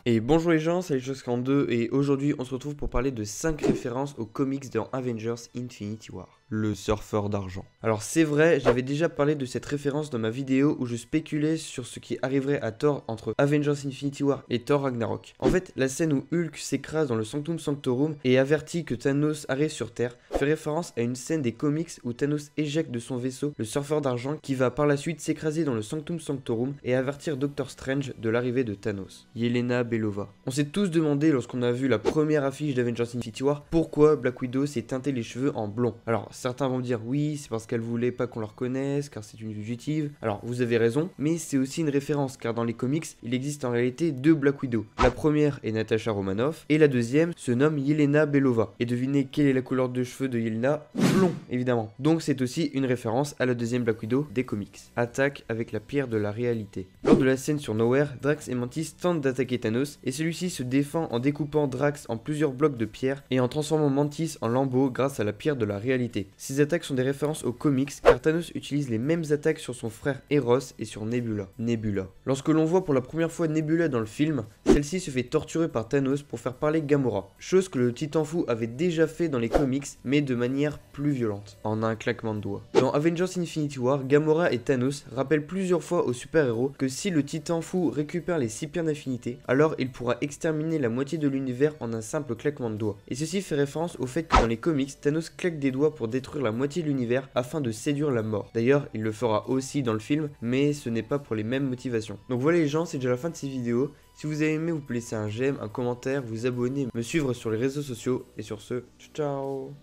Et bonjour les gens, c'est Josquin2 et aujourd'hui on se retrouve pour parler de 5 références aux comics dans Avengers Infinity War. Le surfeur d'argent. Alors c'est vrai, j'avais déjà parlé de cette référence dans ma vidéo où je spéculais sur ce qui arriverait à Thor entre Avengers Infinity War et Thor Ragnarok. En fait, la scène où Hulk s'écrase dans le Sanctum Sanctorum et avertit que Thanos arrive sur Terre fait référence à une scène des comics où Thanos éjecte de son vaisseau le surfeur d'argent qui va par la suite s'écraser dans le Sanctum Sanctorum et avertir Doctor Strange de l'arrivée de Thanos. Yelena Belova. On s'est tous demandé lorsqu'on a vu la première affiche d'Avengers Infinity War pourquoi Black Widow s'est teinté les cheveux en blond. Alors certains vont me dire oui, c'est parce qu'elle voulait pas qu'on la reconnaisse, car c'est une fugitive. Alors vous avez raison, mais c'est aussi une référence, car dans les comics, il existe en réalité deux Black Widow. La première est Natasha Romanoff, et la deuxième se nomme Yelena Belova. Et devinez quelle est la couleur de cheveux de Yelena? Blond, évidemment. Donc c'est aussi une référence à la deuxième Black Widow des comics. Attaque avec la pierre de la réalité. Lors de la scène sur Nowhere, Drax et Mantis tentent d'attaquer Thanos, et celui-ci se défend en découpant Drax en plusieurs blocs de pierre, et en transformant Mantis en lambeaux grâce à la pierre de la réalité. Ces attaques sont des références aux comics car Thanos utilise les mêmes attaques sur son frère Eros et sur Nebula. Lorsque l'on voit pour la première fois Nebula dans le film, celle-ci se fait torturer par Thanos pour faire parler Gamora, chose que le Titan Fou avait déjà fait dans les comics mais de manière plus violente, en un claquement de doigts. Dans Avengers Infinity War, Gamora et Thanos rappellent plusieurs fois aux super-héros que si le Titan Fou récupère les 6 pierres d'affinité, alors il pourra exterminer la moitié de l'univers en un simple claquement de doigts. Et ceci fait référence au fait que dans les comics, Thanos claque des doigts pour détruire la moitié de l'univers afin de séduire la mort. D'ailleurs, il le fera aussi dans le film, mais ce n'est pas pour les mêmes motivations. Donc voilà les gens, c'est déjà la fin de cette vidéo. Si vous avez aimé, vous pouvez laisser un j'aime, un commentaire, vous abonner, me suivre sur les réseaux sociaux. Et sur ce, ciao ciao.